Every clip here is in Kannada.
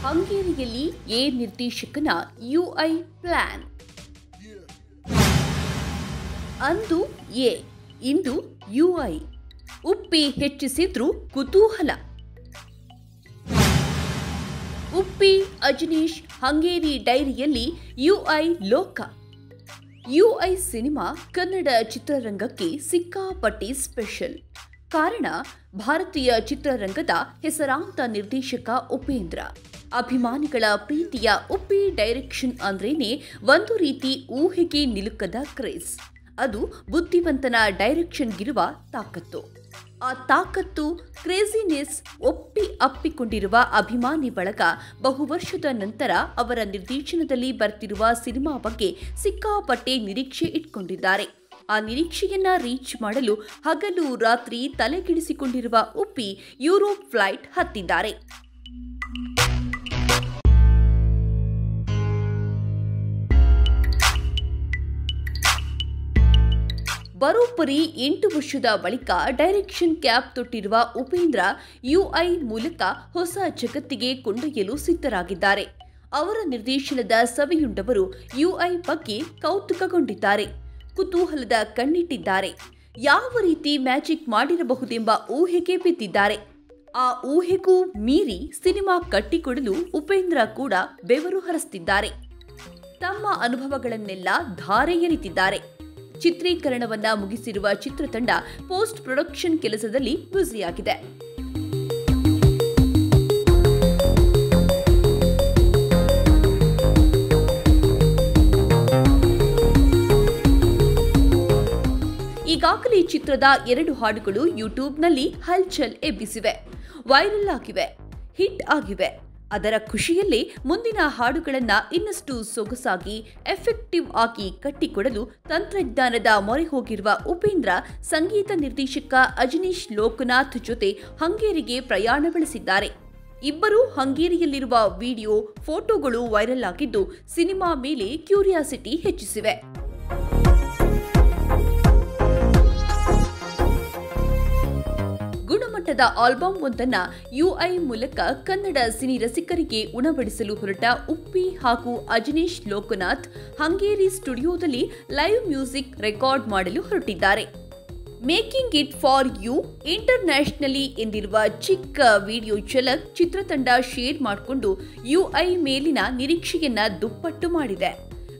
ಹಂಗೇರಿಯಲ್ಲಿ ಎ ನಿರ್ದೇಶಕನ ಯುಐ ಪ್ಲಾನ್. ಅಂದು ಎ, ಇಂದು ಯುಐ. ಉಪ್ಪಿ ಹೆಚ್ಚಿಸಿದ್ರು ಕುತೂಹಲ. ಉಪ್ಪಿ ಅಜನೀಶ್ ಹಂಗೇರಿ ಡೈರಿಯಲ್ಲಿ ಯುಐ ಲೋಕ. ಯುಐ ಸಿನಿಮಾ ಕನ್ನಡ ಚಿತ್ರರಂಗಕ್ಕೆ ಸಿಕ್ಕಾಪಟ್ಟಿ ಸ್ಪೆಷಲ್. ಕಾರಣ ಭಾರತೀಯ ಚಿತ್ರರಂಗದ ಹೆಸರಾಂತ ನಿರ್ದೇಶಕ ಉಪೇಂದ್ರ. ಅಭಿಮಾನಿಗಳ ಪ್ರೀತಿಯ ಉಪ್ಪಿ ಡೈರೆಕ್ಷನ್ ಅಂದ್ರೇನೆ ಒಂದು ರೀತಿ ಊಹೆಗೆ ನಿಲುಕದ ಕ್ರೇಜ್. ಅದು ಬುದ್ಧಿವಂತನ ಡೈರೆಕ್ಷನ್ಗಿರುವ ತಾಕತ್ತು. ಆ ತಾಕತ್ತು, ಕ್ರೇಜಿನೆಸ್ ಅಪ್ಪಿಕೊಂಡಿರುವ ಅಭಿಮಾನಿ ಬಳಗ ಬಹುವರ್ಷದ ನಂತರ ಅವರ ನಿರ್ದೇಶನದಲ್ಲಿ ಬರ್ತಿರುವ ಸಿನಿಮಾ ಬಗ್ಗೆ ಸಿಕ್ಕಾಪಟ್ಟೆ ನಿರೀಕ್ಷೆ ಇಟ್ಕೊಂಡಿದ್ದಾರೆ. ಆ ನಿರೀಕ್ಷೆಯನ್ನ ರೀಚ್ ಮಾಡಲು ಹಗಲು ರಾತ್ರಿ ತಲೆಗಿಡಿಸಿಕೊಂಡಿರುವ ಉಪ್ಪಿ ಯುರೋಪ್ ಫ್ಲೈಟ್ ಹತ್ತಿದ್ದಾರೆ. ಬರೋಬ್ಬರಿ 8 ವರ್ಷದ ಬಳಿಕ ಡೈರೆಕ್ಷನ್ ಕ್ಯಾಪ್ ತೊಟ್ಟಿರುವ ಉಪೇಂದ್ರ ಯುಐ ಮೂಲಕ ಹೊಸ ಜಗತ್ತಿಗೆ ಕೊಂಡೊಯ್ಯಲು ಸಿದ್ಧರಾಗಿದ್ದಾರೆ. ಅವರ ನಿರ್ದೇಶನದ ಸವಿಯುಂಡವರು ಯುಐ ಬಗ್ಗೆ ಕೌತುಕಗೊಂಡಿದ್ದಾರೆ, ಕುತೂಹಲದ ಕಣ್ಣಿಟ್ಟಿದ್ದಾರೆ. ಯಾವ ರೀತಿ ಮ್ಯಾಜಿಕ್ ಮಾಡಿರಬಹುದೆಂಬ ಊಹೆಗೆ ಬಿದ್ದಿದ್ದಾರೆ. ಆ ಊಹೆಗೂ ಮೀರಿ ಸಿನಿಮಾ ಕಟ್ಟಿಕೊಡಲು ಉಪೇಂದ್ರ ಕೂಡ ಬೆವರು ಹರಿಸುತ್ತಿದ್ದಾರೆ. ತಮ್ಮ ಅನುಭವಗಳನ್ನೆಲ್ಲ ಧಾರೆ ಎರಿತಿದ್ದಾರೆ. ಚಿತ್ರೀಕರಣವನ್ನ ಮುಗಿಸಿರುವ ಚಿತ್ರತಂಡ ಪೋಸ್ಟ್ ಪ್ರೊಡಕ್ಷನ್ ಕೆಲಸದಲ್ಲಿ ಬ್ಯುಸಿಯಾಗಿದೆ. ಈಗಾಗಲೇ ಚಿತ್ರದ 2 ಹಾಡುಗಳು ಯೂಟ್ಯೂಬ್ನಲ್ಲಿ ಹಲ್ಚಲ್ ಎಬ್ಬಿಸಿವೆ, ವೈರಲ್ ಆಗಿವೆ, ಹಿಟ್ ಆಗಿವೆ. ಅದರ ಖುಷಿಯಲ್ಲೇ ಮುಂದಿನ ಹಾಡುಗಳನ್ನು ಇನ್ನಷ್ಟು ಸೊಗಸಾಗಿ, ಎಫೆಕ್ಟಿವ್ ಆಗಿ ಕಟ್ಟಿಕೊಡಲು ತಂತ್ರಜ್ಞಾನದ ಮೊರೆ ಹೋಗಿರುವ ಉಪೇಂದ್ರ ಸಂಗೀತ ನಿರ್ದೇಶಕ ಅಜನೀಶ್ ಲೋಕನಾಥ್ ಜೊತೆ ಹಂಗೇರಿಗೆ ಪ್ರಯಾಣ ಬೆಳೆಸಿದ್ದಾರೆ. ಇಬ್ಬರು ಹಂಗೇರಿಯಲ್ಲಿರುವ ವಿಡಿಯೋ, ಫೋಟೋಗಳು ವೈರಲ್ ಆಗಿದ್ದು ಸಿನಿಮಾ ಮೇಲೆ ಕ್ಯೂರಿಯಾಸಿಟಿ ಹೆಚ್ಚಿಸಿವೆ. ಗುಣಮಟ್ಟದ ಆಲ್ಬಮ್ ಒಂದನ್ನ ಯುಐ ಮೂಲಕ ಕನ್ನಡ ಸಿನಿ ರಸಿಕರಿಗೆ ಉಣಬಡಿಸಲು ಹೊರಟ ಉಪ್ಪಿ ಹಾಗೂ ಅಜನೀಶ್ ಲೋಕನಾಥ್ ಹಂಗೇರಿ ಸ್ಟುಡಿಯೋದಲ್ಲಿ ಲೈವ್ ಮ್ಯೂಸಿಕ್ ರೆಕಾರ್ಡ್ ಮಾಡಲು ಹೊರಟಿದ್ದಾರೆ. Making it for you internationally ಎಂದಿರುವ ಚಿಕ್ಕ ವಿಡಿಯೋ ಝಲಕ್ ಚಿತ್ರತಂಡ ಶೇರ್ ಮಾಡಿಕೊಂಡು ಯುಐ ಮೇಲಿನ ನಿರೀಕ್ಷೆಯನ್ನ ದುಪ್ಪಟ್ಟು ಮಾಡಿದೆ.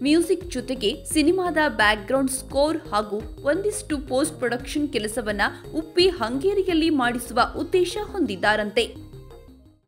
ಮ್ಯೂಸಿಕ್ ಜೊತೆಗೆ ಸಿನಿಮಾದ ಬ್ಯಾಕ್ಗ್ರೌಂಡ್ ಸ್ಕೋರ್ ಹಾಗೂ ಒಂದಿಷ್ಟು ಪೋಸ್ಟ್ ಪ್ರೊಡಕ್ಷನ್ ಕೆಲಸವನ್ನ ಉಪ್ಪಿ ಹಂಗೇರಿಯಲ್ಲಿ ಮಾಡಿಸುವ ಉದ್ದೇಶ ಹೊಂದಿದ್ದಾರಂತೆ.